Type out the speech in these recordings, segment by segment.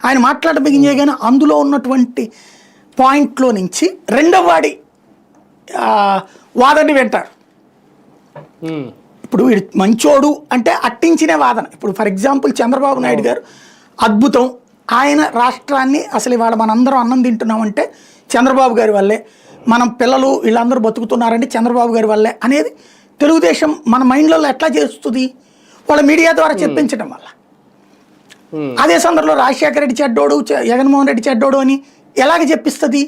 ఆయన మాట్లాడడం బిగిన్ చేయగానే అందులో ఉన్నటువంటి పాయింట్లో నుంచి రెండవ వాడి వాదనని వింటారు. ఇప్పుడు వీడు మంచోడు అంటే అట్టించిన వాదన. ఇప్పుడు ఫర్ ఎగ్జాంపుల్ చంద్రబాబు నాయుడు గారు అద్భుతం, ఆయన రాష్ట్రాన్ని అసలు ఇవాళ మనందరం అన్నం తింటున్నామంటే చంద్రబాబు గారి వల్లే, మనం పిల్లలు వీళ్ళందరూ బతుకుతున్నారంటే చంద్రబాబు గారి వల్లే అనేది తెలుగుదేశం మన మైండ్లలో ఎట్లా చేస్తుంది? వాళ్ళ మీడియా ద్వారా చెప్పించడం వల్ల. అదే సందర్భంలో రాజశేఖర రెడ్డి చెడ్డోడు, జగన్మోహన్ రెడ్డి చెడ్డోడు అని ఎలాగ చెప్పిస్తుంది?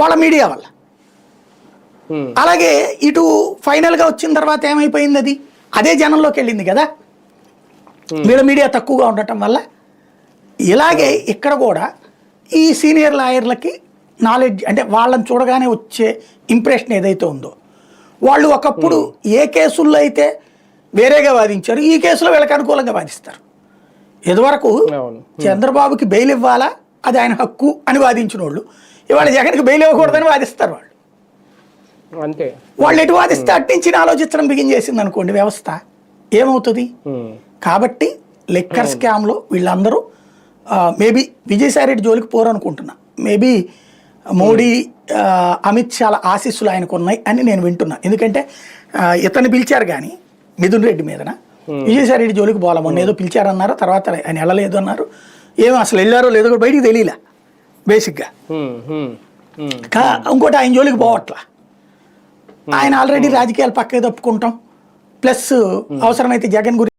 వాళ్ళ మీడియా వల్ల. అలాగే ఇటు ఫైనల్గా వచ్చిన తర్వాత ఏమైపోయింది? అది అదే జనంలోకి వెళ్ళింది కదా, వీళ్ళ మీడియా తక్కువగా ఉండటం వల్ల. ఇలాగే ఇక్కడ కూడా ఈ సీనియర్ లాయర్లకి నాలెడ్జ్ అంటే వాళ్ళని చూడగానే వచ్చే ఇంప్రెషన్ ఏదైతే ఉందో, వాళ్ళు ఒకప్పుడు ఏ కేసుల్లో అయితే వేరేగా వాదించారు, ఈ కేసులో వీళ్ళకి అనుకూలంగా వాదిస్తారు. ఇదివరకు చంద్రబాబుకి బెయిల్ ఇవ్వాలా, అది ఆయన హక్కు అని వాదించిన వాళ్ళు ఇవాళ జగన్కి బెయిల్ ఇవ్వకూడదని వాదిస్తారు. వాళ్ళు అంతే, వాళ్ళు ఎటు వాదిస్తే అట్టించి ఆలోచించడం బిగిన్ చేసింది అనుకోండి వ్యవస్థ, ఏమవుతుంది? కాబట్టి లిక్కర్ స్కామ్లో వీళ్ళందరూ మేబీ విజయసాయి రెడ్డి జోలికి పోరనుకుంటున్నా. మేబీ మోడీ అమిత్ షాల ఆశీస్సులు ఆయనకు ఉన్నాయి అని నేను వింటున్నా. ఎందుకంటే ఇతన్ని పిలిచారు కానీ మిథున్ రెడ్డి మీదన, విజయసాయి రెడ్డి జోలికి పోలే. మొన్న ఏదో పిలిచారన్నారు, తర్వాత ఆయన వెళ్ళలేదు అన్నారు. ఏమో అసలు వెళ్ళారో లేదో కూడా బయటికి తెలియలే బేసిక్గా. ఇంకోటి ఆయన జోలికి పోవట్లా. ఆయన ఆల్రెడీ రాజకీయాలు పక్కకి తప్పుకుంటాం, ప్లస్ అవసరమైతే జగన్ గురించి